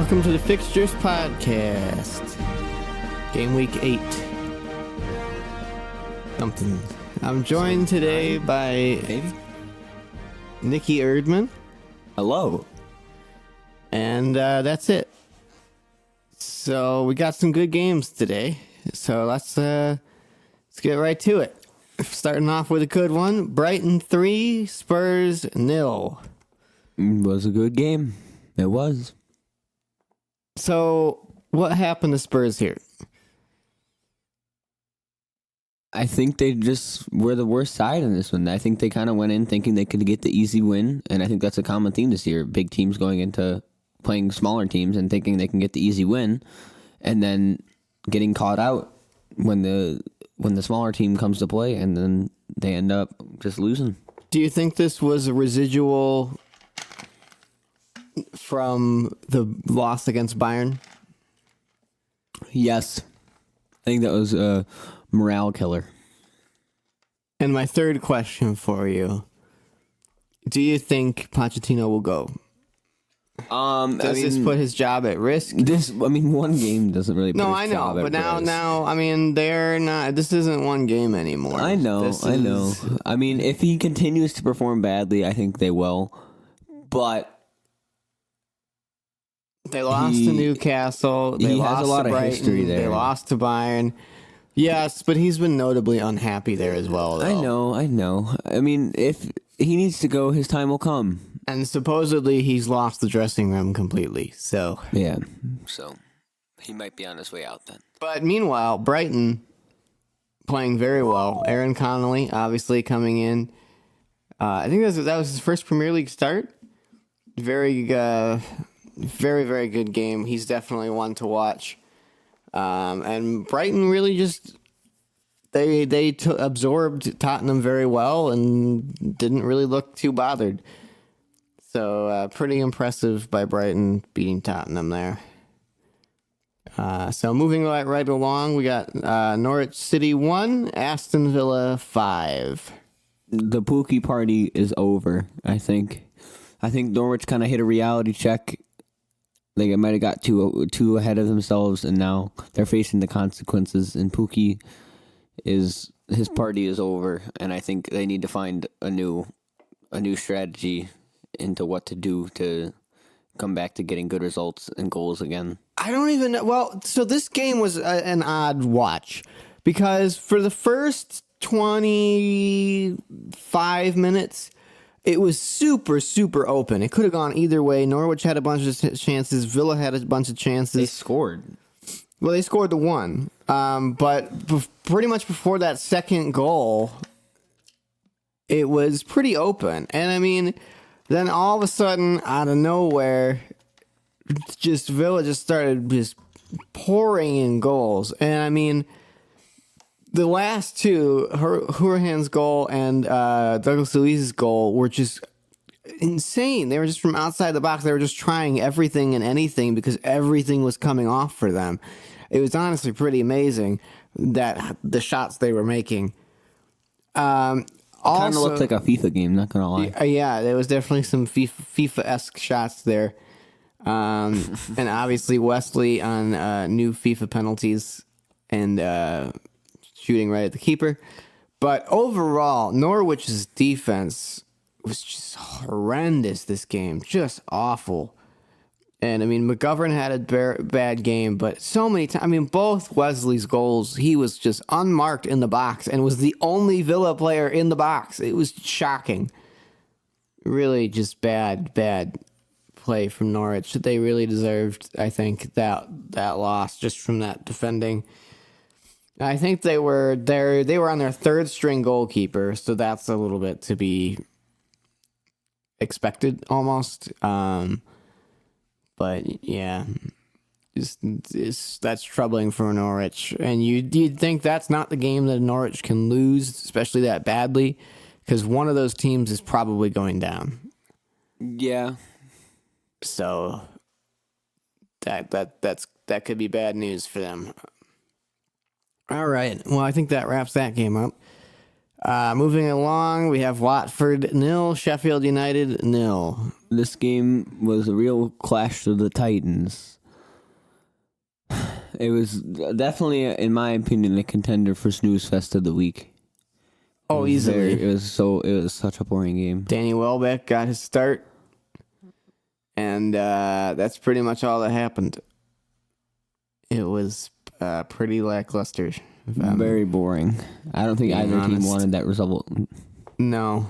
Welcome to the Fixtures podcast. Gameweek 8. Something. I'm joined today by Nikki Erdman. Hello. And that's it. So we got some good games today. So let's get right to it. Starting off with a good one. Brighton 3, Spurs 0. It was a good game. It was. So what happened to Spurs here? I think they just were the worst side in this one. I think they kind of went in thinking they could get the easy win, and I think that's a common theme this year. Big teams going into playing smaller teams and thinking they can get the easy win, and then getting caught out when the smaller team comes to play, and then they end up just losing. Do you think this was a residual from the loss against Bayern? Yes. I think that was a morale killer. And my third question for you. Do you think Pochettino will go? Does this put his job at risk? One game doesn't really put his job at risk. But they're not. This isn't one game anymore. I know. If he continues to perform badly, I think they will. But they lost to Newcastle. They lost has a lot to of Brighton, history there. They lost to Bayern. Yes, but he's been notably unhappy there as well, though. I know. I mean, if he needs to go, his time will come. And supposedly he's lost the dressing room completely. So yeah, so he might be on his way out then. But meanwhile, Brighton playing very well. Aaron Connolly obviously coming in. I think that was his first Premier League start. Very, very good game. He's definitely one to watch. And Brighton really just they absorbed Tottenham very well and didn't really look too bothered. So pretty impressive by Brighton beating Tottenham there. So moving right along, we got Norwich City 1, Aston Villa 5. The Pookie party is over, I think. I think Norwich kind of hit a reality check. They might have got too ahead of themselves, and now they're facing the consequences. And Pookie his party is over, and I think they need to find a new strategy into what to do to come back to getting good results and goals again. I don't even know. Well, so this game was an odd watch because for the first 25 minutes, it was super, super open. It could have gone either way. Norwich had a bunch of chances. Villa had a bunch of chances. They scored. Well, they scored the one. But pretty much before that second goal, it was pretty open. And, I mean, then all of a sudden, out of nowhere, Villa just started just pouring in goals. And, I mean, the last two, Hourihan's goal and Douglas Luiz's goal, were just insane. They were just from outside the box. They were just trying everything and anything because everything was coming off for them. It was honestly pretty amazing that the shots they were making. Kind of looked like a FIFA game, not gonna lie. Yeah, there was definitely some FIFA-esque shots there. And obviously Wesley on new FIFA penalties and shooting right at the keeper. But overall, Norwich's defense was just horrendous this game. Just awful. And, I mean, McGovern had a bad game, but so many times, I mean, both Wesley's goals, he was just unmarked in the box and was the only Villa player in the box. It was shocking. Really just bad play from Norwich. They really deserved, I think, that loss just from that defending. I think they were on their third string goalkeeper, so that's a little bit to be expected almost. But yeah, that's troubling for Norwich. And you'd think that's not the game that Norwich can lose, especially that badly, because one of those teams is probably going down. Yeah. So that could be bad news for them. All right. Well, I think that wraps that game up. Moving along, we have Watford 0, Sheffield United 0. This game was a real clash of the Titans. It was definitely, in my opinion, a contender for snooze fest of the week. Oh, easily. It was such a boring game. Danny Welbeck got his start, and that's pretty much all that happened. It was pretty lackluster. Very boring. I don't think either team wanted that result. No.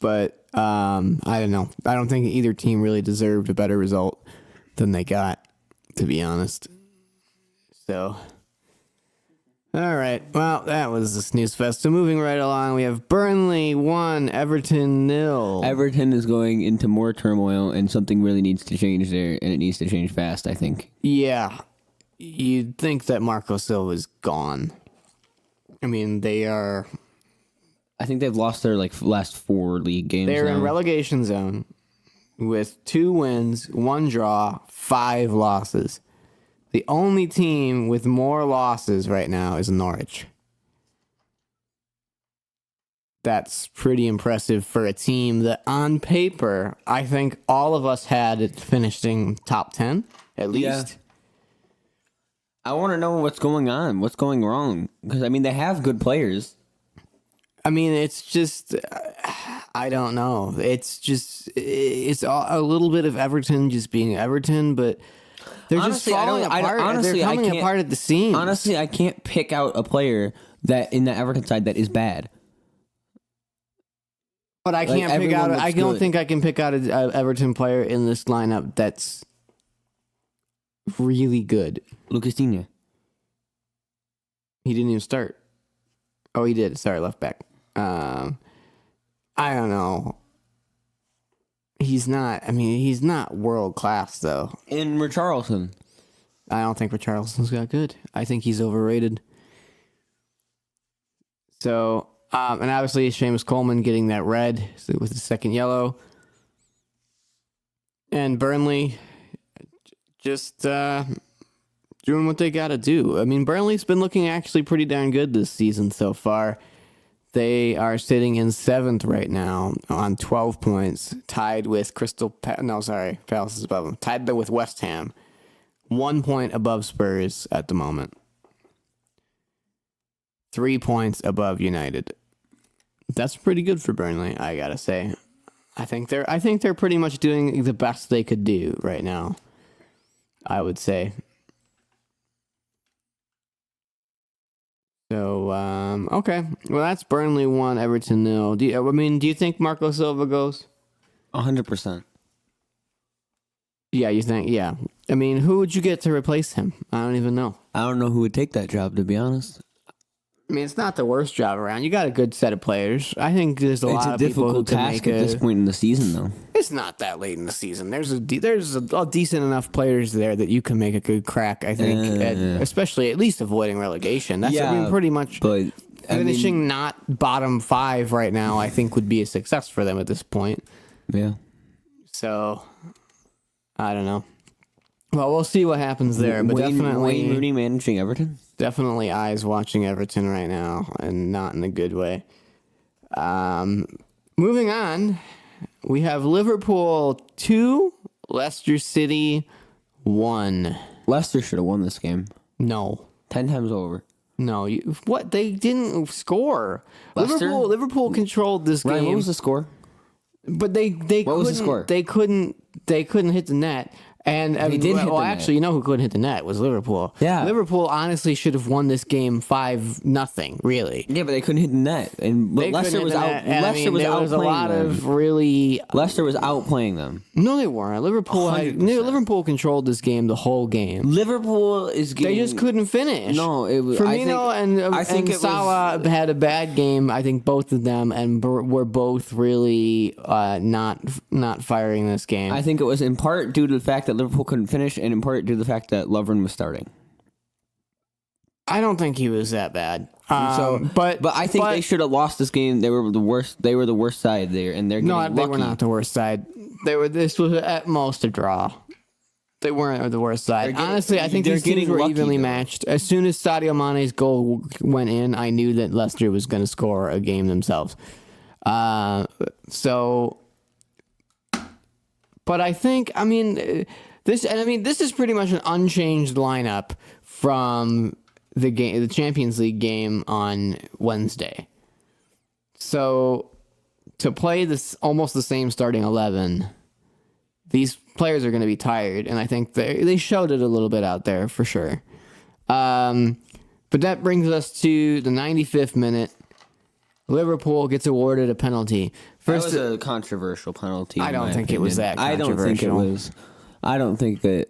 But I don't know. I don't think either team really deserved a better result than they got, to be honest. So, all right. Well, that was the snooze fest. So moving right along, we have Burnley 1, Everton 0. Everton is going into more turmoil, and something really needs to change there, and it needs to change fast, I think. Yeah. You'd think that Marco Silva's gone. I mean, they are... I think they've lost their last 4 league games. They're now. in relegation zone with 2 wins, 1 draw, 5 losses. The only team with more losses right now is Norwich. That's pretty impressive for a team that, on paper, I think all of us had it finishing top 10, at least. Yeah. I want to know what's going on, what's going wrong. Because, I mean, they have good players. I mean, it's just, I don't know. It's a little bit of Everton just being Everton, but they're Honestly, just falling apart. They're coming apart at the seams. Honestly, I can't pick out a player that in the Everton side that is bad. But I can't pick out. I don't think I can pick out an Everton player in this lineup that's really good. Lucas Digne. He didn't even start. Oh, he did. Sorry, left back. I don't know. He's not world class though. And Richarlison. I don't think Richarlison's got good. I think he's overrated. So, and obviously Seamus Coleman getting that red with the second yellow. And Burnley just doing what they got to do. I mean, Burnley's been looking actually pretty darn good this season so far. They are sitting in 7th right now on 12 points, tied with Palace is above them. Tied with West Ham. 1 point above Spurs at the moment. 3 points above United. That's pretty good for Burnley, I gotta say. I think they're pretty much doing the best they could do right now, I would say. So, okay. Well, that's Burnley 1, Everton 0. Do you think Marco Silva goes? 100%. Yeah, you think? Yeah. I mean, who would you get to replace him? I don't even know. I don't know who would take that job, to be honest. I mean, it's not the worst job around. You got a good set of players. I think there's a lot of people who can make It's a difficult task at this point in the season, though. It's not that late in the season. There's a decent enough players there that you can make a good crack, I think, especially at least avoiding relegation. That's pretty much. But finishing not bottom 5 right now, I think, would be a success for them at this point. Yeah. So, I don't know. Well, we'll see what happens there. But Wayne definitely Rooney managing Everton? Definitely eyes watching Everton right now, and not in a good way. Moving on, we have Liverpool 2, Leicester City 1. Leicester should have won this game. No. 10 times over. No, what? They didn't score. Leicester? Liverpool controlled this Ryan, game. what was the score? But they What was the score? They couldn't hit the net. And They did hit the net. actually, you know who couldn't hit the net? It was Liverpool. Yeah. Liverpool honestly should have won this game 5-0. Really. Yeah, but they couldn't hit the net, and Leicester was out. Leicester was outplaying them. Leicester was outplaying them. No, they weren't. Liverpool controlled this game the whole game. Liverpool is getting. They just couldn't finish. No, it was Firmino and Salah had a bad game. I think both of them, and were both really not firing this game. I think it was in part due to the fact that Liverpool couldn't finish, and in part due to the fact that Lovren was starting. I don't think he was that bad. But I think they should have lost this game. They were the worst. They were the worst side there, and they're getting lucky. They were not the worst side. This was at most a draw. They weren't the worst side. Honestly, I think these teams were evenly matched. As soon as Sadio Mane's goal went in, I knew that Leicester was going to score a game themselves. But I think, This is pretty much an unchanged lineup from the Champions League game on Wednesday. So to play this almost the same starting 11, these players are going to be tired, and I think they showed it a little bit out there for sure. But that brings us to the 95th minute. Liverpool gets awarded a penalty. First, that was a controversial penalty. I don't think it was that controversial. I don't think it was. I don't think that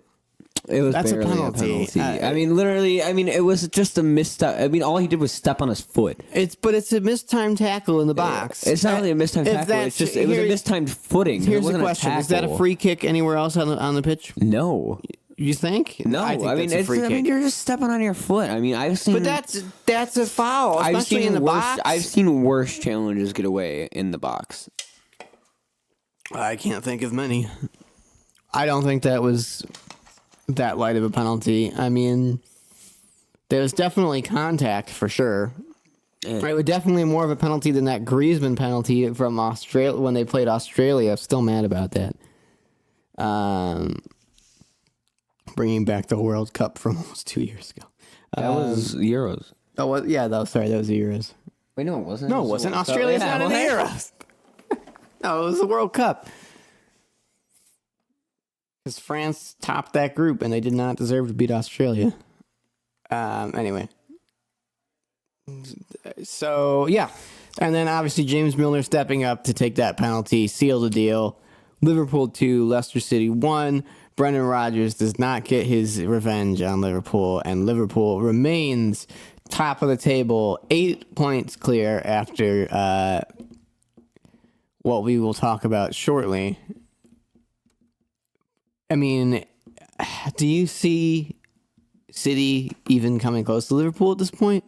it was. That's barely a penalty. Literally. It was just a misstep. All he did was step on his foot. It's a mistimed tackle in the box. It's not really a mistimed tackle. It was a mistimed footing. Here's the question: is that a free kick anywhere else on the pitch? No. You think? No, I think that's a free kick. You're just stepping on your foot. I've seen. But that's a foul, especially in the box. I've seen worse challenges get away in the box. I can't think of many. I don't think that was that light of a penalty. There was definitely contact for sure. Yeah. It was definitely more of a penalty than that Griezmann penalty from Australia when they played Australia. I'm still mad about that. Bringing back the World Cup from almost 2 years ago. That was Euros. Oh, yeah, that was the Euros. Wait, no, it wasn't. No, it wasn't. Australia's not in the Euros. No, it was the World Cup. Because France topped that group, and they did not deserve to beat Australia. Anyway. So, yeah. And then, obviously, James Milner stepping up to take that penalty, seal the deal. Liverpool 2, Leicester City 1. Brendan Rodgers does not get his revenge on Liverpool, and Liverpool remains top of the table, 8 points clear after what we will talk about shortly. Do you see City even coming close to Liverpool at this point?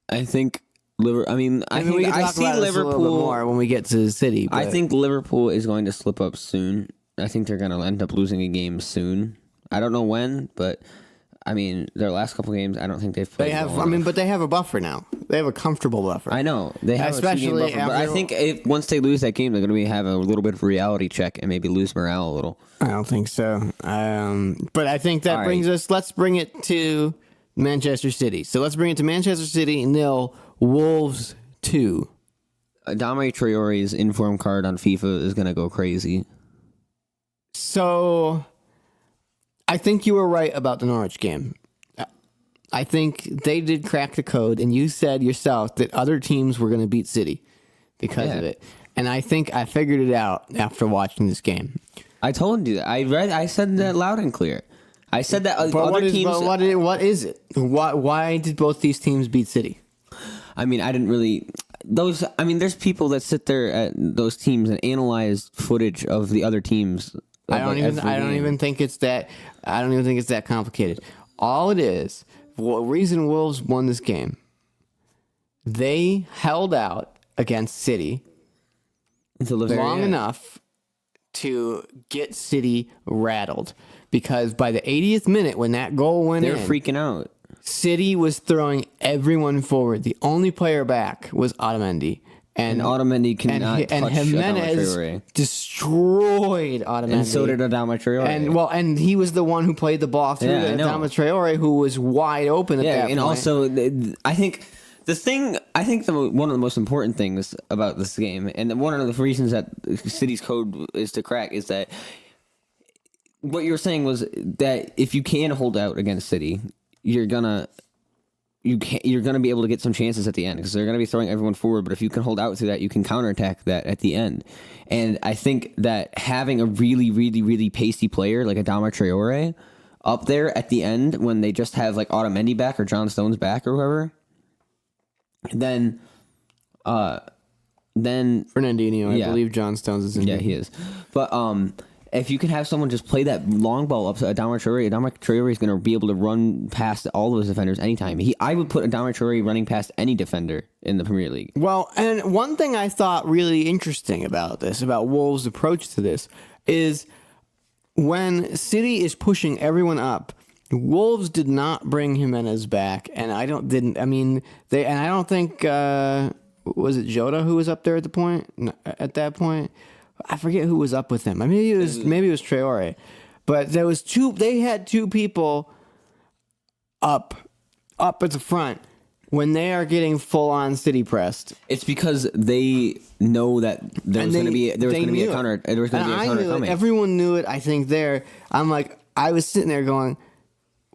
I think we can talk about Liverpool a little bit more when we get to City. I think Liverpool is going to slip up soon. I think they're going to end up losing a game soon. I don't know when, but their last couple games, I don't think they've played. But they have a buffer now. They have a comfortable buffer. I know they have especially a 2-game buffer, but I think once they lose that game, they're going to have a little bit of a reality check and maybe lose morale a little. I don't think so. But I think that brings us. Let's bring it to Manchester City. So let's bring it to Manchester City 0, Wolves 2. Adama Traore's inform card on FIFA is going to go crazy. So, I think you were right about the Norwich game. I think they did crack the code, and you said yourself that other teams were going to beat City because of it. And I think I figured it out after watching this game. I told you that. I said that loud and clear. I said that other teams. But what is it? Why did both these teams beat City? I didn't really. There's people that sit there at those teams and analyze footage of the other teams. I don't even think it's that complicated. All it is, the reason Wolves won this game, they held out against City long enough to get City rattled. Because by the 80th minute, when that goal went in, they're freaking out. City was throwing everyone forward. The only player back was Otamendi. And Otamendi cannot touch Jimenez destroyed Otamendi. And so did Adama Traore. And he was the one who played the ball through to Adama Traore, who was wide open at that point. And also, I think one of the most important things about this game, and one of the reasons that City's code is to crack, is that what you were saying was that if you can hold out against City, you're gonna be able to get some chances at the end because they're gonna be throwing everyone forward. But if you can hold out through that, you can counterattack that at the end. And I think that having a really, really, really pacey player like Adama Traore up there at the end when they just have like Otamendi back or John Stones back or whoever, then Fernandinho, I believe John Stones is in. Yeah, he is. But if you can have someone just play that long ball up to Adama Traore is going to be able to run past all those defenders anytime. I would put Adama Traore running past any defender in the Premier League. Well, and one thing I thought really interesting about Wolves' approach to this, is when City is pushing everyone up, Wolves did not bring Jimenez back, and I don't think was it Jota who was up there at that point? I forget who was up with him. Maybe it was Traore. But they had two people up at the front when they are getting full on City pressed. It's because they know that there was going to be a counter. There was going to be a counter coming. Everyone knew it. I think I'm like, I was sitting there going,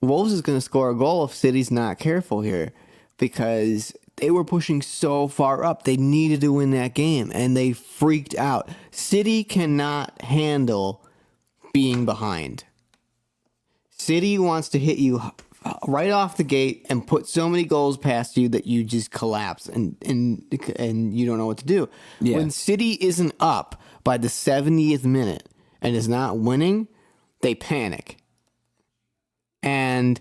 Wolves is going to score a goal if City's not careful here, because they were pushing so far up. They needed to win that game, and they freaked out. City cannot handle being behind. City wants to hit you right off the gate and put so many goals past you that you just collapse and you don't know what to do. Yeah. When City isn't up by the 70th minute and is not winning, they panic. And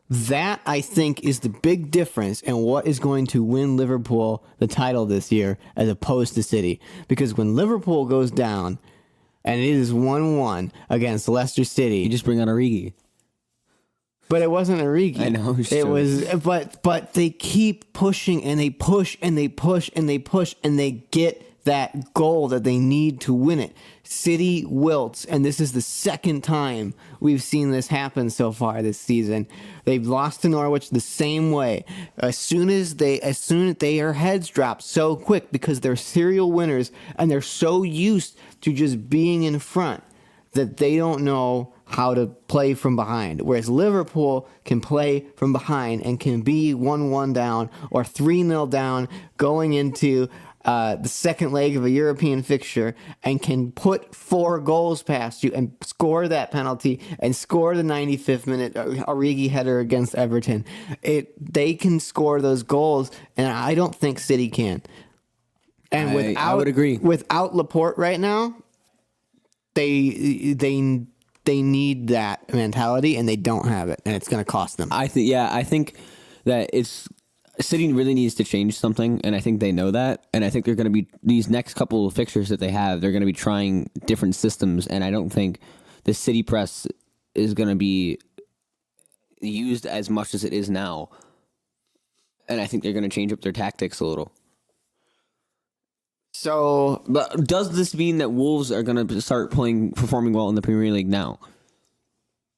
that, I think, is the big difference in what is going to win Liverpool the title this year as opposed to City. Because when Liverpool goes down and it is 1-1 against Leicester City, you just bring on Origi. But it wasn't Origi. I know. It was, but they keep pushing and they push and they push and they push and they get that goal that they need to win it. City wilts, and this is the second time we've seen this happen so far this season. They've lost to Norwich the same way. As soon as their heads drop so quick because they're serial winners and they're so used to just being in front that they don't know how to play from behind. Whereas Liverpool can play from behind and can be 1-1 down or 3-0 down going into the second leg of a European fixture and can put 4 goals past you and score that penalty and score the 95th minute Origi header against Everton. They can score those goals, and I don't think City can. And I would agree. Without Laporte right now, they need that mentality, and they don't have it, and it's going to cost them. I think that City really needs to change something, and I think they know that. And I think they're going to be these next couple of fixtures that they have. They're going to be trying different systems, and I don't think the City press is going to be used as much as it is now. And I think they're going to change up their tactics a little. So, but does this mean that Wolves are going to start performing well in the Premier League now?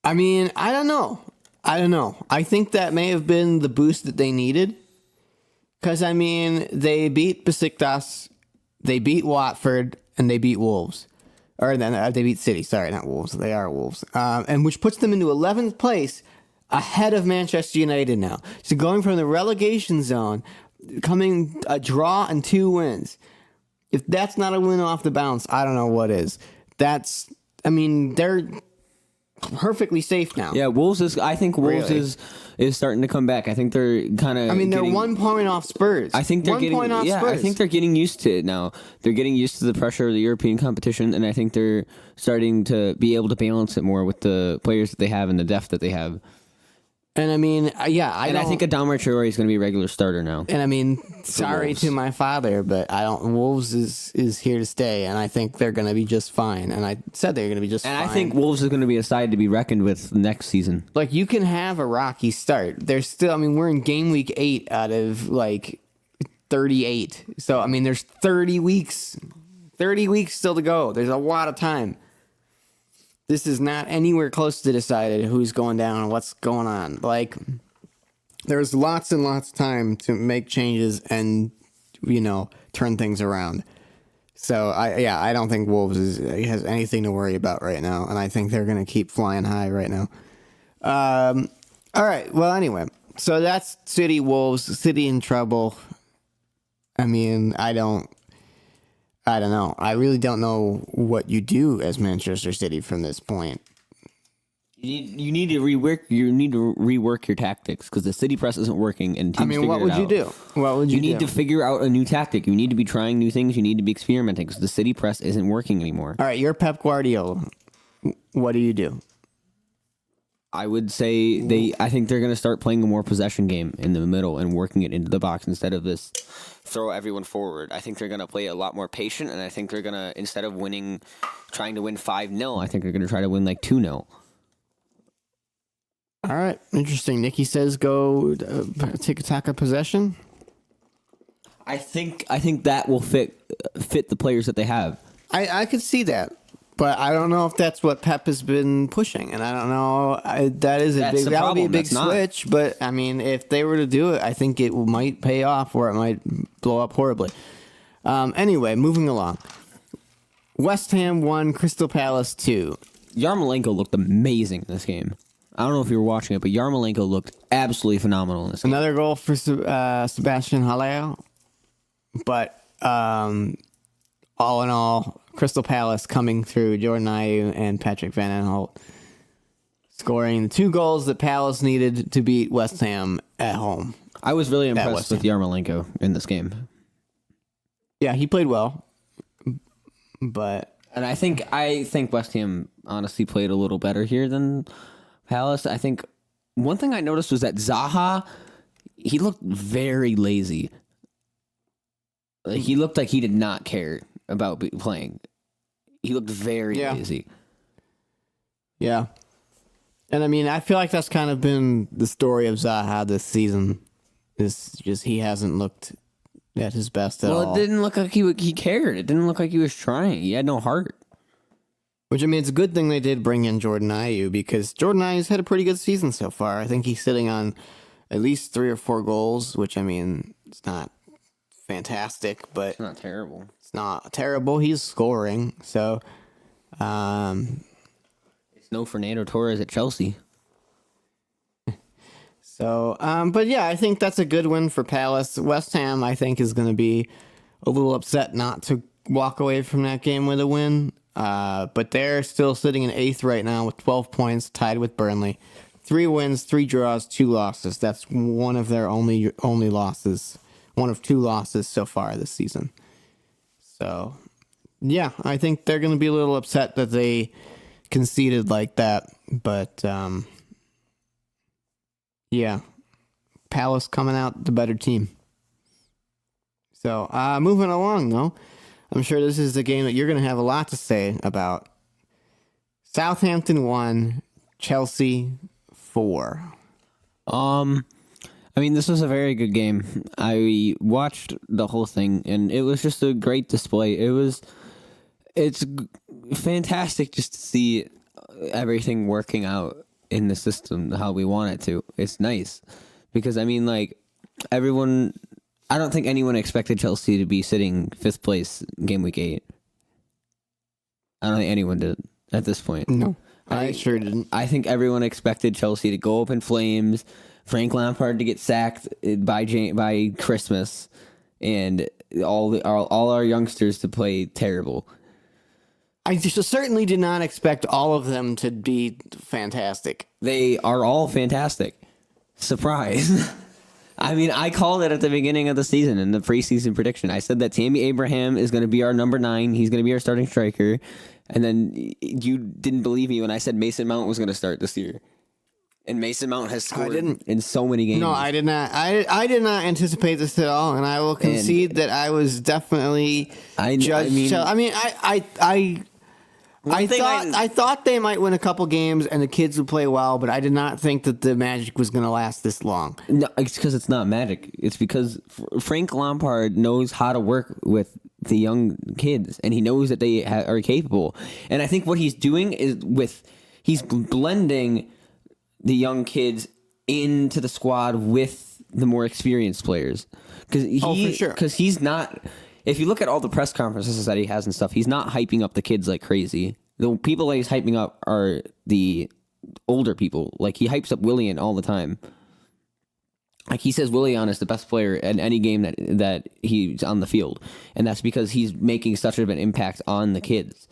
I mean, I don't know. I think that may have been the boost that they needed. Because, I mean, they beat Besiktas, they beat Watford, and they beat Wolves. Or they beat City. Sorry, not Wolves. They are Wolves. And which puts them into 11th place ahead of Manchester United now. So going from the relegation zone, coming a draw and 2 wins. If that's not a win off the bounce, I don't know what is. They're perfectly safe now. Yeah, Wolves is starting to come back. I think they're kind of. They're 1 point off Spurs. I think they're I think they're getting used to it now. They're getting used to the pressure of the European competition, and I think they're starting to be able to balance it more with the players that they have and the depth that they have. And I mean, I think Adama Traore is going to be a regular starter now. And I mean, sorry to my father, but Wolves is here to stay, and I think they're going to be just fine. And I said they're going to be just fine. And I think Wolves is going to be a side to be reckoned with next season. Like, you can have a rocky start. There's still, we're in Gameweek 8 out of 38. So, there's 30 weeks. 30 weeks still to go. There's a lot of time. This is not anywhere close to decided who's going down and what's going on. There's lots and lots of time to make changes and, turn things around. So, I don't think Wolves has anything to worry about right now. And I think they're going to keep flying high right now. All right. Well, anyway. So, that's City Wolves. City in trouble. I don't know. I really don't know what you do as Manchester City from this point. You need to rework your tactics because the City press isn't working, and teams what would you do? What would you do? You need to figure out a new tactic. You need to be trying new things. You need to be experimenting because the City press isn't working anymore. All right, you're Pep Guardiola. What do you do? I would say I think they're going to start playing a more possession game in the middle and working it into the box instead of this throw everyone forward. I think they're going to play a lot more patient, and I think they're going to, instead of trying to win 5-0, I think they're going to try to win 2-0. All right, interesting. Nikki says go take attack of possession. I think that will fit the players that they have. I could see that. But I don't know if that's what Pep has been pushing, and I don't know. That is That's the that would be a problem. big That's not. switch. But I mean, if they were to do it, I think it might pay off, or it might blow up horribly. Anyway, moving along. West Ham 1, Crystal Palace 2. Yarmolenko looked amazing in this game. I don't know if you were watching it, but Yarmolenko looked absolutely phenomenal in this game. Another goal for Sebastian Haller. But all in all, Crystal Palace coming through, Jordan Ayew and Patrick Van Aanholt scoring the 2 goals that Palace needed to beat West Ham at home. I was really impressed West with Yarmolenko in this game. Yeah, he played well. But And I think West Ham honestly played a little better here than Palace. I think one thing I noticed was that Zaha, he looked very lazy. Like, he looked like he did not care about playing. He looked very lazy. Yeah. And I mean, I feel like that's kind of been the story of Zaha this season. Is just he hasn't looked at his best at all. Well, it didn't look like he cared. It didn't look like he was trying. He had no heart. Which, I mean, it's a good thing they did bring in Jordan Ayew, because Jordan Ayew's had a pretty good season so far. I think he's sitting on at least 3 or 4 goals, which, I mean, it's not fantastic, but It's not terrible. it's not terrible. He's scoring, so It's no Fernando Torres at Chelsea. but yeah, I think that's a good win for Palace. West Ham, I think, is going to be a little upset not to walk away from that game with a win. But they're still sitting in 8th right now with 12 points, tied with Burnley. 3 wins, 3 draws, 2 losses. That's one of their only losses. One of 2 losses so far this season. So, yeah, I think they're going to be a little upset that they conceded like that. But, yeah, Palace coming out the better team. So, moving along, though. I'm sure this is the game that you're going to have a lot to say about. Southampton 1, Chelsea 4. I mean, this was a very good game. I watched the whole thing, and it was just a great display. It's fantastic just to see everything working out in the system how we want it to. It's nice because, I mean, like, I don't think anyone expected Chelsea to be sitting 5th place game week 8. I don't think anyone did at this point. No, I sure didn't. I think everyone expected Chelsea to go up in flames, Frank Lampard to get sacked by Christmas, and all our youngsters to play terrible. I certainly did not expect all of them to be fantastic. They are all fantastic. Surprise. I mean, I called it at the beginning of the season in the preseason prediction. I said that Tammy Abraham is going to be our number 9. He's going to be our starting striker. And then you didn't believe me when I said Mason Mount was going to start this year. And Mason Mount has scored in so many games. No, I did not. I did not anticipate this at all, and I will concede that I was definitely judged. I thought they might win a couple games and the kids would play well, but I did not think that the magic was going to last this long. No, it's because it's not magic. It's because Frank Lampard knows how to work with the young kids, and he knows that they are capable. And I think what he's doing is he's blending the young kids into the squad with the more experienced players. For sure. Because he's not. If you look at all the press conferences that he has and stuff, he's not hyping up the kids like crazy. The people that he's hyping up are the older people. Like, he hypes up Willian all the time. Like, he says Willian is the best player in any game that he's on the field. And that's because he's making such an impact on the kids,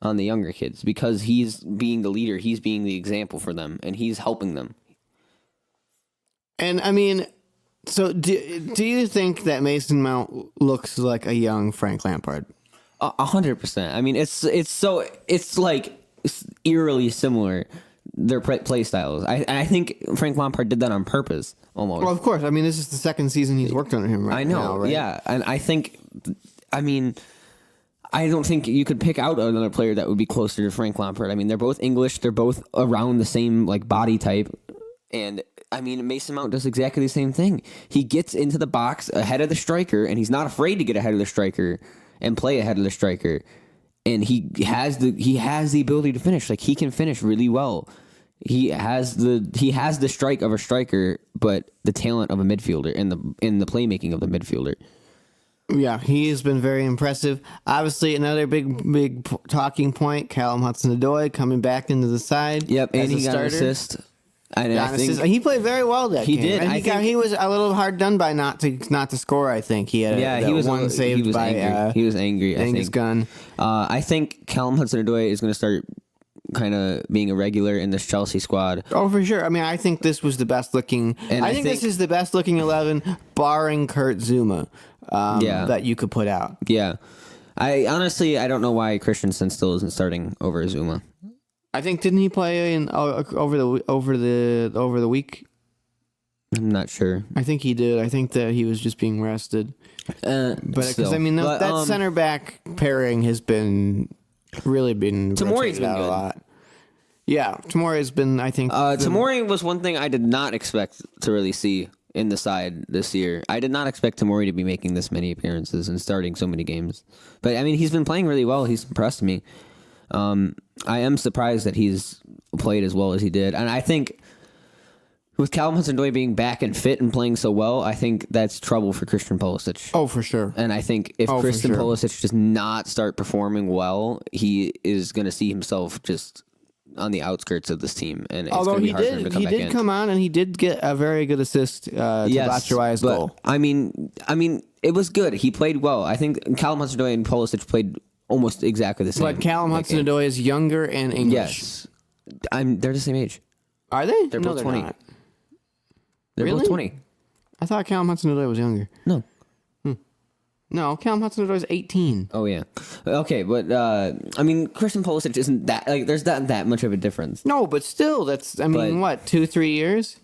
on the younger kids. Because he's being the leader, he's being the example for them, and he's helping them. And, I mean, so do you think that Mason Mount looks like a young Frank Lampard? 100%. I mean, it's like eerily similar, their play styles. I think Frank Lampard did that on purpose, almost. Well, of course. I mean, this is the second season he's worked under him right now, right? Yeah. And I don't think you could pick out another player that would be closer to Frank Lampard. I mean, they're both English. They're both around the same, like, body type. And I mean, Mason Mount does exactly the same thing. He gets into the box ahead of the striker, and he's not afraid to get ahead of the striker and play ahead of the striker. and he has the ability to finish. Like, he can finish really well. He has the strike of a striker, but the talent of a midfielder and the playmaking of the midfielder. Yeah, he has been very impressive. Obviously, another big talking point: Callum Hudson-Odoi coming back into the side. Yep, and as he a got starter. an assist. And I think He played very well that he game. did. And he was a little hard done by not to score. I think he had he was one saved he was by angry. He was angry. I Angus think. Gunn. I think Callum Hudson-Odoi is going to start kind of being a regular in this Chelsea squad. Oh, for sure. I mean, I think this was the best looking. And I think this is the best looking 11, barring Kurt Zuma, that you could put out. Yeah, I don't know why Christensen still isn't starting over Zuma. I think didn't he play over the week? I'm not sure. I think he did. I think that he was just being rested. But because I mean, that center back pairing has been Tamori's rotated been out good. a lot. Yeah, Tamori has been. I think Tamori was one thing I did not expect to really see in the side this year. I did not expect Tamori to be making this many appearances and starting so many games. But I mean, he's been playing really well. He's impressed me. I am surprised that he's played as well as he did, and I think with Callum Hudson-Odoi being back and fit and playing so well, I think that's trouble for Christian Pulisic. Oh, for sure. And I think if Christian Pulisic does not start performing well, he is going to see himself just on the outskirts of this team, and it's going to be hard for him to come back in. He did come on, and he did get a very good assist to Batshuayi's goal. I mean, it was good. He played well. I think Callum Hudson-Odoi and Pulisic played almost exactly the same. But Callum Hudson-Odoi is younger and English. Yes, they're the same age. Are they? They're No, both they're 20. not. They're Really? both 20. I thought Callum Hudson-Odoi was younger. No. No, Callum Hudson-Odoi is 18. Oh yeah. Okay, but I mean, Christian Pulisic isn't that like. There's not that much of a difference. No, but still, that's. I mean, what 2-3 years?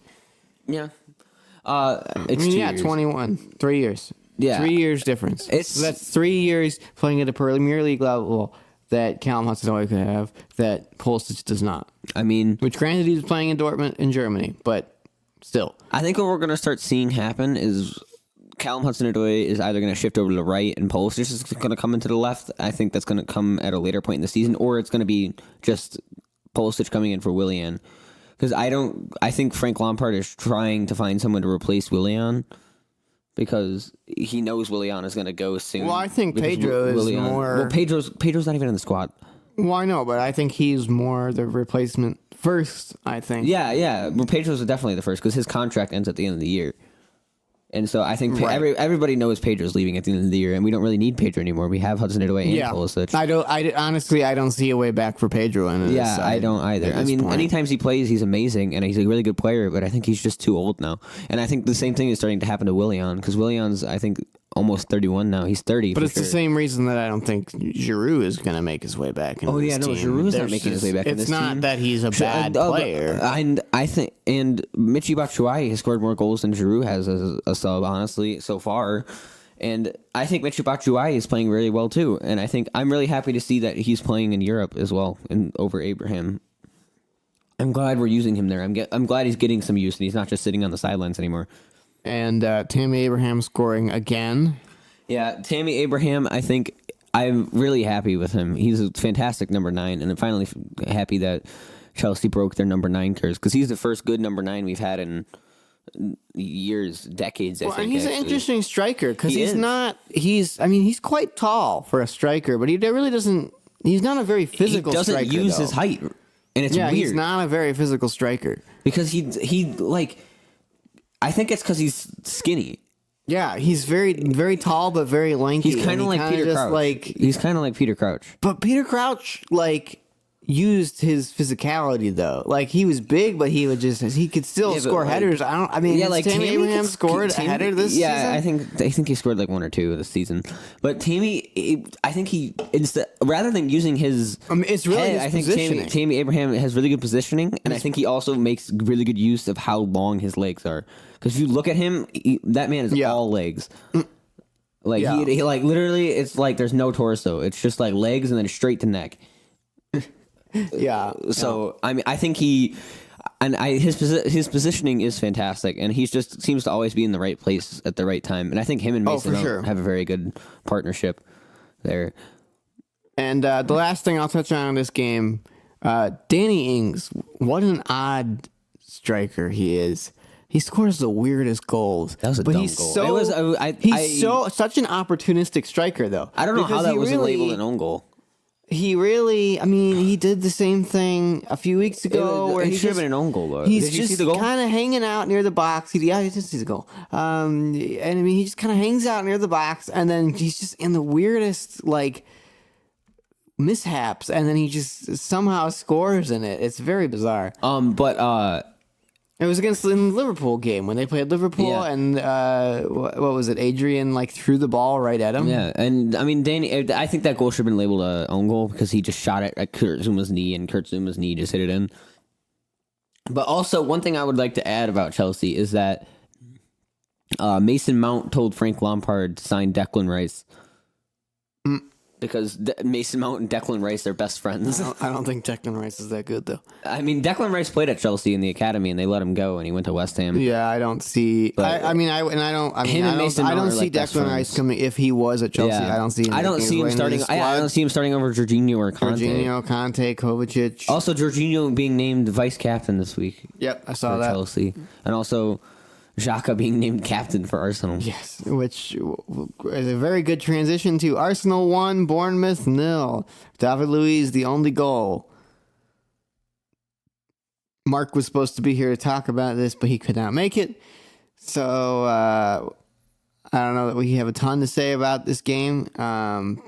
Yeah. It's I mean, 2 years. 21, 3 years. Yeah. 3 years difference. It's- So that's 3 years playing at a Premier League level that Callum Hudson-Odoi could have that Pulisic does not. I mean, Which, granted, he's playing in Dortmund in Germany, but still. I think what we're gonna start seeing happen is Callum Hudson-Odoi is either gonna shift over to the right and Pulisic is gonna come into the left. I think that's gonna come at a later point in the season, or it's gonna be just Pulisic coming in for Willian. Because I think Frank Lampard is trying to find someone to replace Willian because he knows Willian is going to go soon. Well, I think Because Pedro is more. Well, Pedro's not even in the squad. Well, I know, but I think he's more the replacement first, I think. Yeah. Well, Pedro's definitely the first because his contract ends at the end of the year. And so I think Right. everybody knows Pedro's leaving at the end of the year, and we don't really need Pedro anymore. We have Hudson-Odoi and Pulisic. Honestly, I don't see a way back for Pedro. I don't either. I mean, anytime he plays, he's amazing, and he's a really good player, but I think he's just too old now. And I think the same thing is starting to happen to Willian, because Willian's, I think, almost 31 now. He's 30. But it's the same reason that I don't think Giroud is going to make his way back into this team. Giroud's not making his way back in this team. It's not that he's a bad player. And I think, and Michy Batshuayi has scored more goals than Giroud has as a sub, honestly, so far. And I think Michy Batshuayi is playing really well too. And I think I'm really happy to see that he's playing in Europe as well, and over Abraham. I'm glad we're using him there. I'm glad he's getting some use and he's not just sitting on the sidelines anymore. And Tammy Abraham scoring again. Yeah, Tammy Abraham, I think I'm really happy with him. He's a fantastic number 9, and I'm finally happy that Chelsea broke their number 9 curse, because he's the first good number 9 we've had in years, decades, I think. And he's an interesting striker, because He is. he's quite tall for a striker, but he really doesn't, he's not a very physical striker. He doesn't use his height, and it's weird. He's not a very physical striker. Because he like, I think it's because he's skinny. Yeah, he's very, very tall, but very lanky. He's kind of like Peter Crouch. He's kind of like Peter Crouch. But Peter Crouch, used his physicality though. Like, he was big, but he could still score headers. Tammy Abraham scored a header this season? I think he scored like 1 or 2 this season. But Tammy, I think he rather than using his it's really head, his I think positioning. Tammy Abraham has really good positioning, and I think he also makes really good use of how long his legs are. Because if you look at him, that man is all legs. Like he like literally, it's like there's no torso. It's just like legs and then straight to neck. Yeah. So I mean, I think his positioning is fantastic, and he just seems to always be in the right place at the right time. And I think him and Mason for sure. have a very good partnership there. And the last thing I'll touch on in this game, Danny Ings. What an odd striker he is. He scores the weirdest goals. That was a dumb goal. So, it was, such an opportunistic striker, though. I don't know how that wasn't labeled an own goal. He really, I mean, he did the same thing a few weeks ago. It where he should have been an own goal, though. He's Did you just see the goal? kind of hanging out near the box. He did see the goal. And I mean, he just kind of hangs out near the box, and then he's just in the weirdest, like, mishaps, and then he just somehow scores in it. It's very bizarre. It was against the Liverpool game when they played Liverpool, Yeah. and what was it? Adrian like threw the ball right at him. Yeah, and I mean, I think that goal should have been labeled an own goal because he just shot it at Kurt Zuma's knee, and Kurt Zuma's knee just hit it in. But also, one thing I would like to add about Chelsea is that Mason Mount told Frank Lampard to sign Declan Rice. Because Mason Mount and Declan Rice are best friends. I don't think Declan Rice is that good, though. I mean, Declan Rice played at Chelsea in the academy, and they let him go, and he went to West Ham. Yeah, I don't see. I don't see Declan Rice coming if he was at Chelsea. Yeah. I don't see. I don't see him starting. I don't see him starting over Jorginho or Conte. Kovacic. Also, Jorginho being named vice captain this week. Yep, I saw for that. Chelsea, and also Xhaka being named captain for Arsenal. Yes, which is a very good transition to Arsenal 1, Bournemouth 0. David Luiz, the only goal. Mark was supposed to be here to talk about this, but he could not make it. So, I don't know that we have a ton to say about this game. But,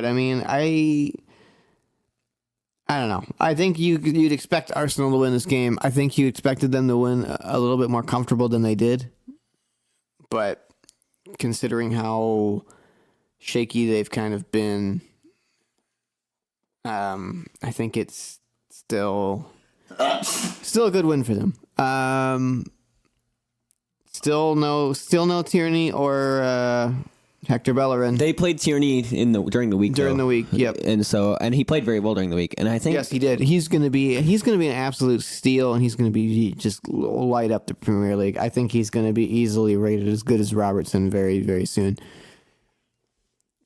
I mean, I don't know. I think you'd expect Arsenal to win this game. I think you expected them to win a little bit more comfortable than they did. But considering how shaky they've kind of been, I think it's still a good win for them. Still no Tierney or Hector Bellerin. They played Tierney during the week. Yep. And he played very well during the week. And I think yes, he did. He's gonna be an absolute steal, and he's gonna be just light up the Premier League. I think he's gonna be easily rated as good as Robertson very, very soon.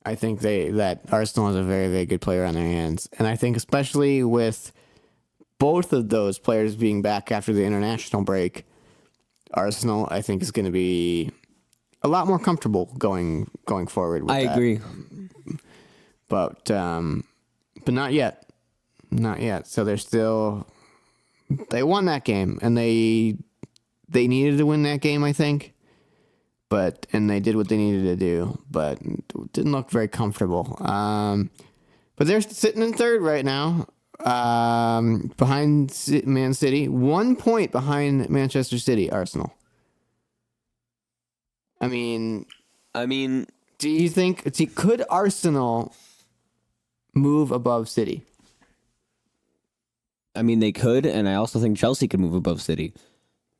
I think that Arsenal has a very, very good player on their hands, and I think especially with both of those players being back after the international break, Arsenal I think is going to be a lot more comfortable going forward with I agree. But not yet. Not yet. So they won that game, and they needed to win that game, I think. And they did what they needed to do, but didn't look very comfortable. But they're sitting in third right now, behind Man City, 1 point behind Manchester City, Arsenal. I mean, do you think could Arsenal move above City? I mean, they could, and I also think Chelsea could move above City.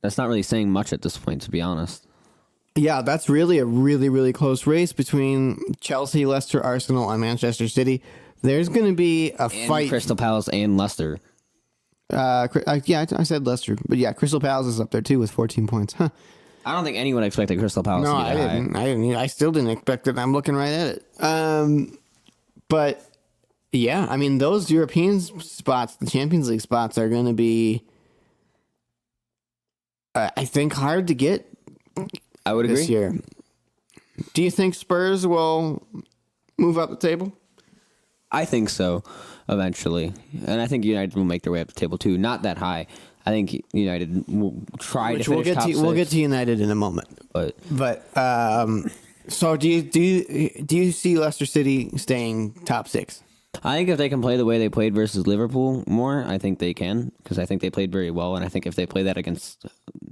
That's not really saying much at this point, to be honest. Yeah, that's really a really, really close race between Chelsea, Leicester, Arsenal, and Manchester City. There's going to be a fight. Crystal Palace and Leicester. I said Leicester, but yeah, Crystal Palace is up there too with 14 points. Huh. I don't think anyone expected Crystal Palace to be that high. I didn't. I still didn't expect it. I'm looking right at it. But yeah, I mean, those European spots, the Champions League spots, are going to be, I think, hard to get. I would agree. This year. Do you think Spurs will move up the table? I think so, eventually. And I think United will make their way up the table too. Not that high. I think United will try to finish top 6. We'll get to United in a moment. But so do you see Leicester City staying top 6? I think if they can play the way they played versus Liverpool more, I think they can, because I think they played very well, and I think if they play that against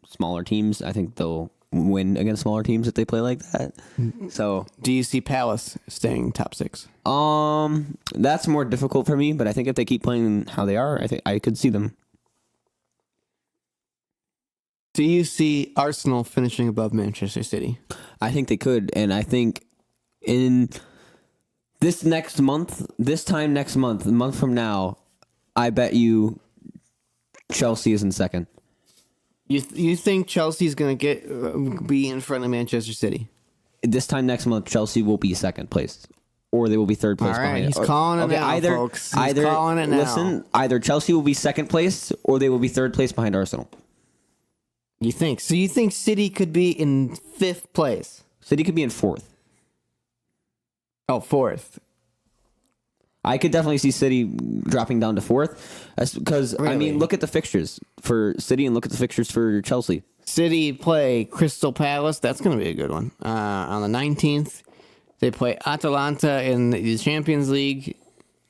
smaller teams, I think they'll win against smaller teams if they play like that. So, do you see Palace staying top 6? That's more difficult for me, but I think if they keep playing how they are, I think I could see them. Do you see Arsenal finishing above Manchester City? I think they could, and I think in this time next month, a month from now, I bet you Chelsea is in second. You think Chelsea's going to be in front of Manchester City? This time next month, Chelsea will be second place. or they will be third place All right, behind. he's calling it now, folks. He's calling it now. Listen, either Chelsea will be second place or they will be third place behind Arsenal. You think? So you think City could be in 5th place? City could be in 4th. Oh, 4th. I could definitely see City dropping down to 4th. Because, I Really? mean, look at the fixtures for City and look at the fixtures for Chelsea. City play Crystal Palace. That's going to be a good one. On the 19th, they play Atalanta in the Champions League.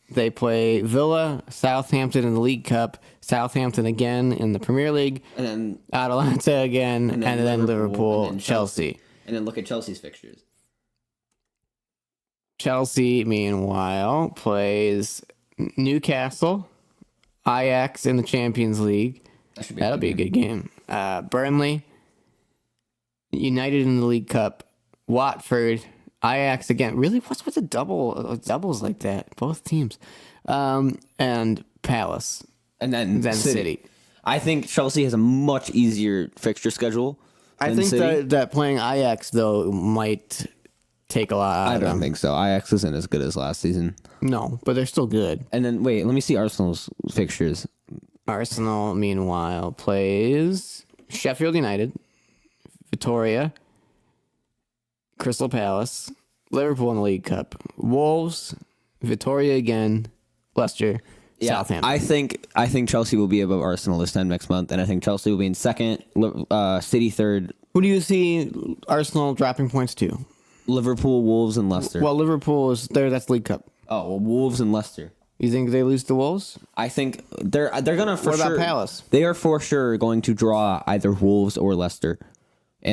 They play Villa, Southampton in the League Cup, Southampton again in the Premier League, And then Atalanta again, and then Liverpool, and then Chelsea. And then look at Chelsea's fixtures. Chelsea, meanwhile, plays Newcastle, Ajax in the Champions League. That'll be a good game. Burnley, United in the League Cup, Watford, Ajax again. Really, what's with the doubles like that? Both teams, and Palace, And then City. I think Chelsea has a much easier fixture schedule. I think that playing Ajax though might take a lot out I of don't them. think so. Ajax isn't as good as last season. No, but they're still good. And then wait, let me see Arsenal's fixtures. Arsenal, meanwhile, plays Sheffield United, Victoria, Crystal Palace, Liverpool in the League Cup, Wolves, Victoria again, Leicester, Southampton. I think Chelsea will be above Arsenal this time next month, and I think Chelsea will be in second, City third, Who do you see Arsenal dropping points to? Liverpool, Wolves, and Leicester. Well, Liverpool is there. That's League Cup. Oh, well, Wolves and Leicester. You think they lose to Wolves? I think they're gonna for What about sure. Palace? They are for sure going to draw either Wolves or Leicester,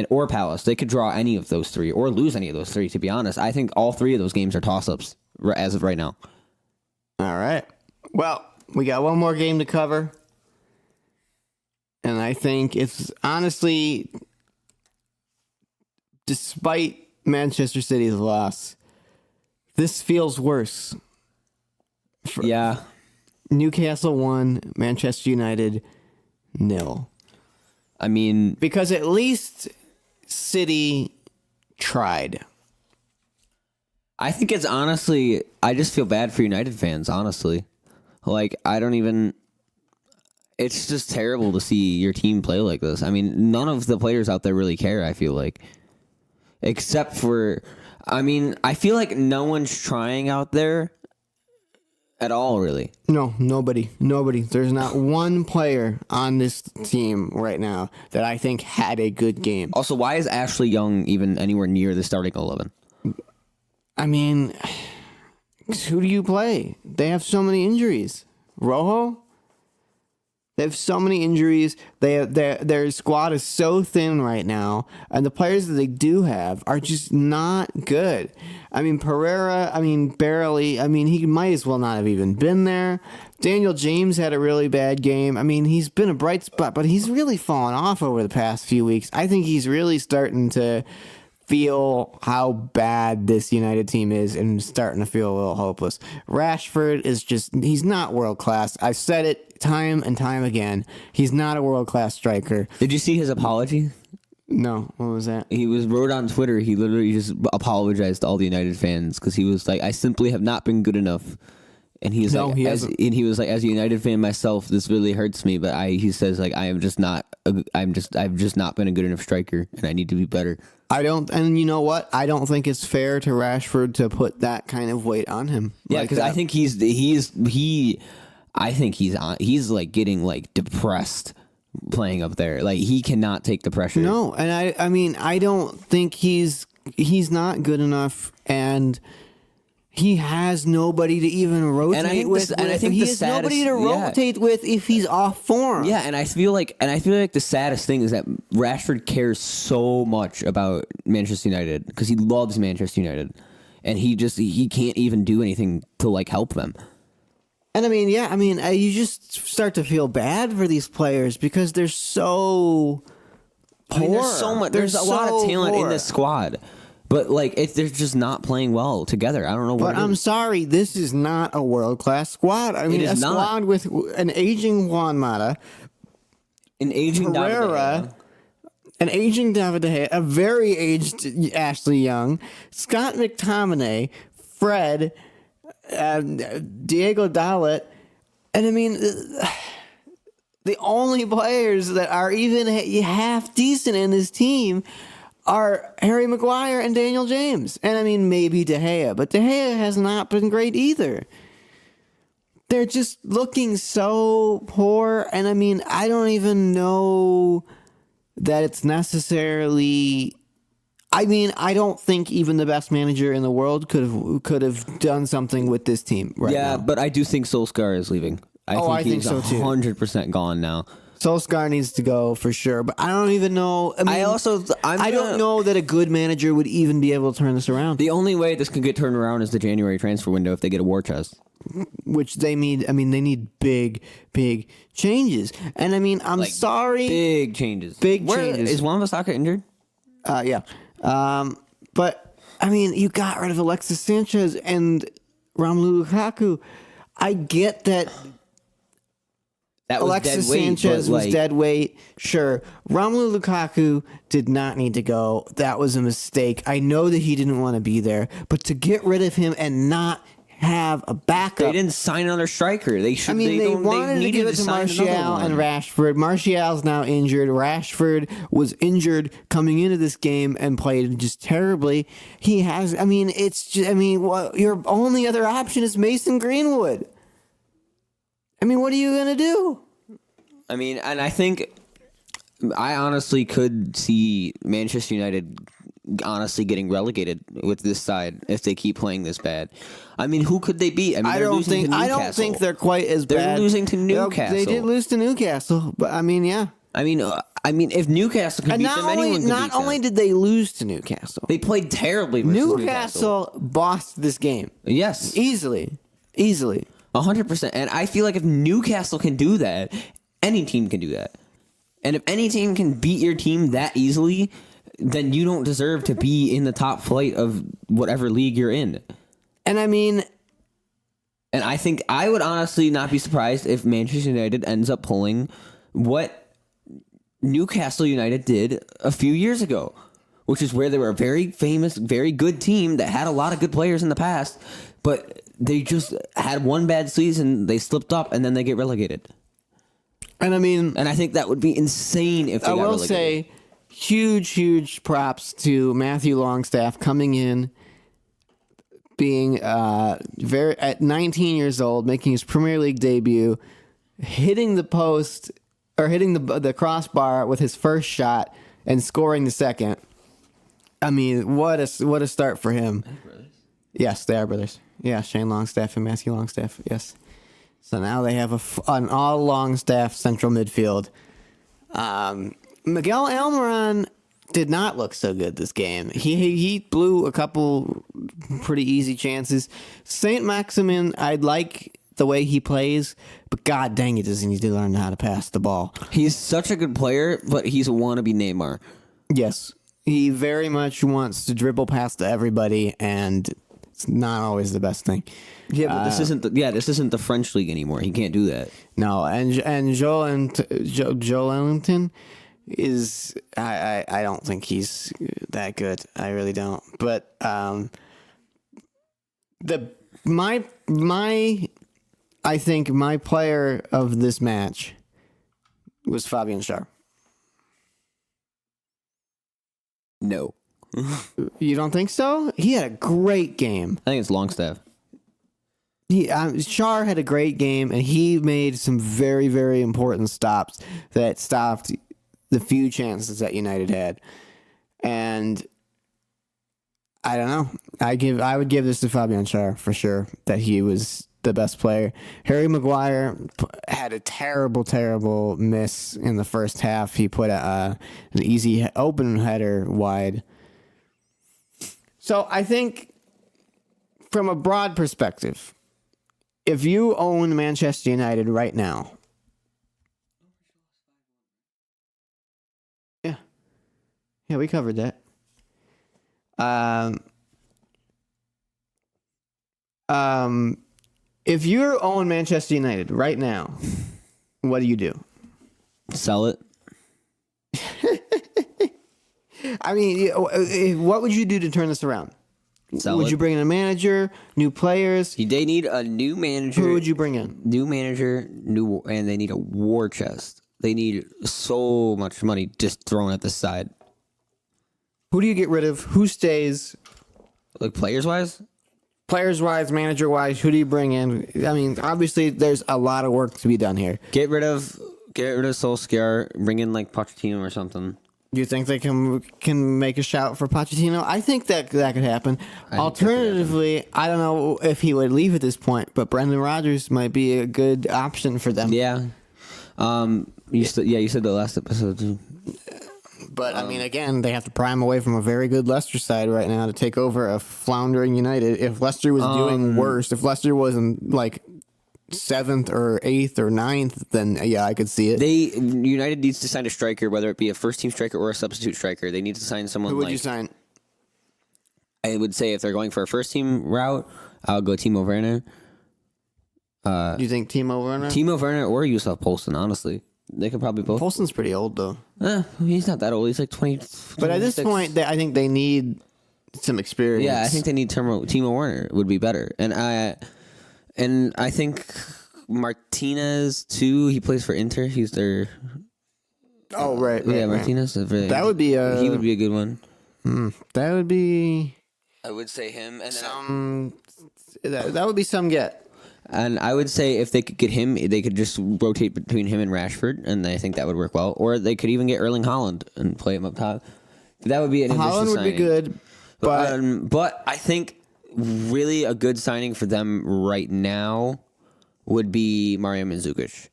or Palace. They could draw any of those three or lose any of those three. To be honest, I think all three of those games are toss-ups as of right now. All right. Well, we got one more game to cover. And I think it's honestly, despite Manchester City's loss, this feels worse. Yeah, Newcastle 1, Manchester United 0. I mean, Because at least City tried. I think it's honestly, I just feel bad for United fans, honestly. Like, it's just terrible to see your team play like this. I mean, none of the players out there really care, I feel like. Except for, I feel like no one's trying out there at all, really. No, nobody. There's not one player on this team right now that I think had a good game. Also, why is Ashley Young even anywhere near the starting 11? I mean, who do you play? They have so many injuries. Rojo? They have so many injuries. Their squad is so thin right now, and the players that they do have are just not good. I mean, Pereira, barely. He might as well not have even been there. Daniel James had a really bad game. He's been a bright spot, but he's really fallen off over the past few weeks. I think he's really starting to feel how bad this United team is and starting to feel a little hopeless. Rashford is he's not world class. I've said it time and time again. He's not a world class striker. Did you see his apology? No, what was that? He wrote on Twitter, he literally just apologized to all the United fans because he was like, I simply have not been good enough. And he was as a United fan myself, this really hurts me. But he says like, I've just not been a good enough striker, and I need to be better. And you know what? I don't think it's fair to Rashford to put that kind of weight on him. Yeah, because I think he's like getting like depressed playing up there. Like he cannot take the pressure. No, and I don't think he's not good enough, and he has nobody to even rotate with. And I think he the has saddest, nobody to rotate with if he's off form. Yeah, and I feel like the saddest thing is that Rashford cares so much about Manchester United because he loves Manchester United, and he can't even do anything to like help them. And you just start to feel bad for these players because they're so poor. There's a lot of talent in this squad. But, like, they're just not playing well together. I don't know what But I'm sorry, this is not a world-class squad. Squad with an aging Juan Mata, an aging Pereira, an aging David De Gea, a very aged Ashley Young, Scott McTominay, Fred, Diego Dalot, and I mean, the only players that are even half decent in this team are Harry Maguire and Daniel James. And I mean, maybe De Gea, but De Gea has not been great either. They're just looking so poor. And I mean, I don't even know that it's necessarily... I mean, I don't think even the best manager in the world could have done something with this team right now. Yeah, but I do think Solskjaer is leaving. I think he's so too. 100% gone now. Solskjaer needs to go for sure, but I don't even know. I mean, I don't know that a good manager would even be able to turn this around. The only way this could get turned around is the January transfer window if they get a war chest. Which they need. I mean, they need big changes. And I mean, I'm sorry. Big changes. Changes. Is Wan-Bissaka injured? Yeah. But I mean, you got rid of Alexis Sanchez and Romelu Lukaku. I get that. That was Alexis dead weight, Sanchez was dead weight. Sure. Romelu Lukaku did not need to go. That was a mistake. I know that he didn't want to be there, but to get rid of him and not have a backup. They didn't sign another striker. They should. I mean, they wanted to give it to Martial and Rashford. Martial's now injured. Rashford was injured coming into this game and played just terribly. He has. I mean, it's just. I mean, your only other option is Mason Greenwood. I mean, what are you gonna do? I mean, and I think I honestly could see Manchester United honestly getting relegated with this side if they keep playing this bad. I mean, who could they beat? I mean, I don't think they're quite as bad. They're losing to Newcastle. They did lose to Newcastle, but I mean, yeah. I mean, if Newcastle can beat them, anyone can beat them. Not only did they lose to Newcastle, they played terribly versus Newcastle bossed this game. Yes. Easily. 100%. And I feel like if Newcastle can do that, any team can do that. And if any team can beat your team that easily, then you don't deserve to be in the top flight of whatever league you're in. And I mean... And I think I would honestly not be surprised if Manchester United ends up pulling what Newcastle United did a few years ago, which is where they were a very famous, very good team that had a lot of good players in the past, but they just had one bad season, they slipped up, and then they get relegated. And I mean... And I think that would be insane if they got relegated. I will say, huge props to Matthew Longstaff coming in, being at 19 years old, making his Premier League debut, hitting the post, or hitting the crossbar with his first shot, and scoring the second. I mean, what a start for him. Yes, they are brothers. Yeah, Shane Longstaff and Matthew Longstaff. Yes. So now they have an all Longstaff central midfield. Miguel Almiron did not look so good this game. He blew a couple pretty easy chances. Saint Maximin, I'd like the way he plays, but god dang it, does he need to learn how to pass the ball. He's such a good player, but he's a wannabe Neymar. Yes. He very much wants to dribble past everybody, and it's not always the best thing. Yeah, but this isn't the French league anymore. He can't do that. No, and Joel Ellington is I don't think he's that good. I really don't. But I think my player of this match was Fabian Schär. No. You don't think so? He had a great game. I think it's Longstaff. Schär had a great game, and he made some very, very important stops that stopped the few chances that United had. And I don't know. I would give this to Fabian Schär for sure, that he was the best player. Harry Maguire had a terrible miss in the first half. He put an easy open header wide. So I think from a broad perspective, if you own Manchester United right now, yeah, we covered that. If you own Manchester United right now, what do you do? Sell it. I mean, what would you do to turn this around? Sell Would it. you bring in a manager, new players? They need a new manager. Who would you bring in? New manager, and they need a war chest. They need so much money just thrown at the side. Who do you get rid of? Who stays? Like players wise? Players wise, manager wise, who do you bring in? I mean, obviously, there's a lot of work to be done here. Get rid of Solskjaer, bring in like Pochettino or something. Do you think they can make a shout for Pochettino? I think that could happen. Alternatively, I don't know if he would leave at this point, but Brendan Rodgers might be a good option for them. Yeah. You said the last episode too. But, I mean, again, they have to pry him away from a very good Leicester side right now to take over a floundering United. If Leicester was doing worse, if Leicester was in, like, 7th or 8th or 9th, then, yeah, I could see it. United needs to sign a striker, whether it be a first-team striker or a substitute striker. They need to sign someone Who would you sign? I would say if they're going for a first-team route, I'll go Timo Werner. Do you think Timo Werner? Timo Werner or Yusuf Poulsen, honestly. They could probably both. Poulsen's pretty old, though. He's not that old. He's like 20. But at this point, I think they need some experience. Yeah, I think they need Timo Werner would be better. And I think Martinez, too. He plays for Inter. He's their... Oh, right. Yeah, Martinez. That would be a... He would be a good one. That would be... I would say him. And some... That would be some get. And I would say if they could get him, they could just rotate between him and Rashford, and I think that would work well. Or they could even get Erling Haaland and play him up top. That would be an ambitious Haaland would signing. be good, but I think really a good signing for them right now would be Mario Mandzukic.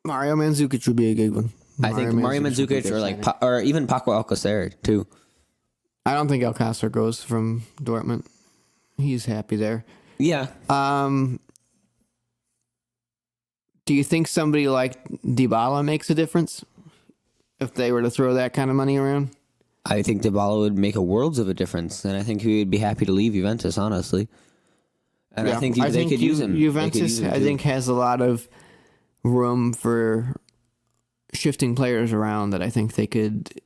Mario Mandzukic would be a good one. I think Mario Mandzukic or even Paco Alcacer too. I don't think Alcacer goes from Dortmund. He's happy there. Yeah. Do you think somebody like Dybala makes a difference if they were to throw that kind of money around? I think Dybala would make a worlds of a difference, and I think he would be happy to leave Juventus, honestly. And Yeah, I think they could use him. Juventus, I think, has a lot of room for shifting players around that I think they could.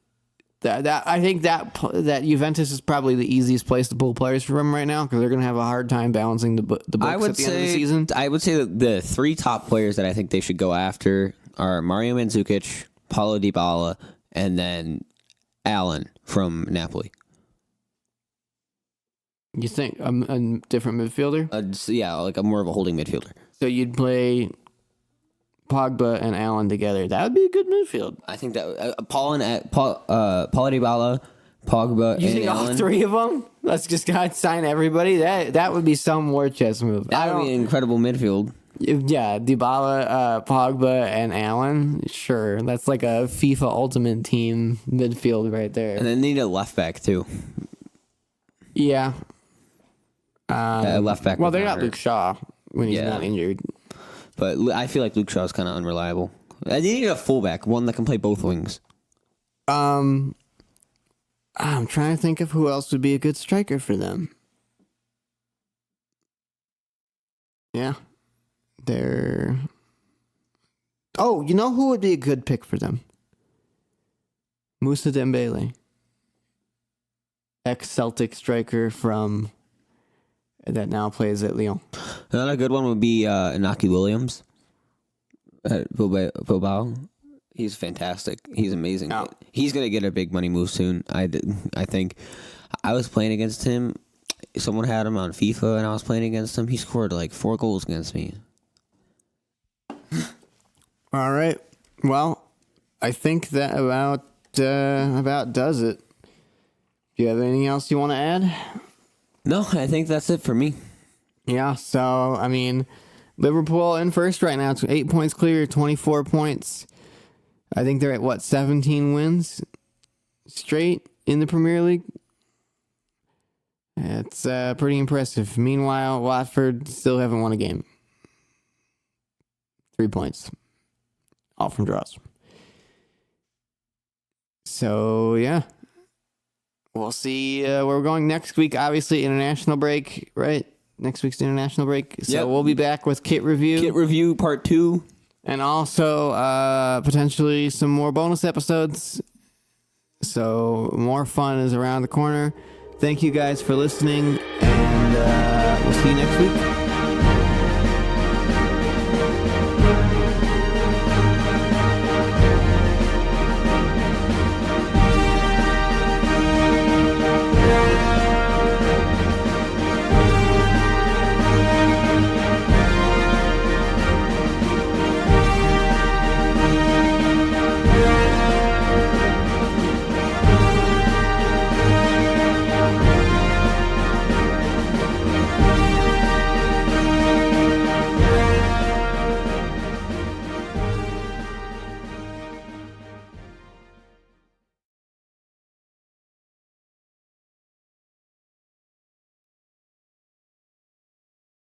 I think that Juventus is probably the easiest place to pull players from right now because they're going to have a hard time balancing the books at the end of the season. I would say that the three top players that I think they should go after are Mario Mandzukic, Paulo Dybala, and then Allen from Napoli. You think a different midfielder? Yeah, like more of a holding midfielder. So you'd play Pogba and Allen together. That would be a good midfield. I think that Paulo Dybala, Pogba, You and think all Allen. three of them? Let's just sign everybody. That would be some war chest move. That would be an incredible midfield. Yeah, Dybala, Pogba, and Allen. Sure, that's like a FIFA Ultimate Team midfield right there. And then they need a left back too. Yeah. Left back. Well, would they not got hurt. Luke Shaw when he's Yeah. not injured. But I feel like Luke Shaw's kind of unreliable. They need a fullback, one that can play both wings. I'm trying to think of who else would be a good striker for them. Yeah. Oh, you know who would be a good pick for them? Moussa Dembele. Ex-Celtic striker that now plays at Lyon. Another good one would be Inaki Williams at Bilbao. He's fantastic. He's amazing. Oh. He's gonna get a big money move soon. I think. I was playing against him. Someone had him on FIFA, and I was playing against him. He scored like 4 goals against me. All right. Well, I think that about does it. Do you have anything else you want to add? No, I think that's it for me. Yeah, so, I mean, Liverpool in first right now. It's 8 points clear, 24 points. I think they're at, 17 wins straight in the Premier League? It's pretty impressive. Meanwhile, Watford still haven't won a game. 3 points. All from draws. So, yeah. We'll see where we're going next week. Obviously, international break, right? Next week's international break. So Yep. we'll be back with kit review. Kit review part 2. And also potentially some more bonus episodes. So more fun is around the corner. Thank you guys for listening, and we'll see you next week.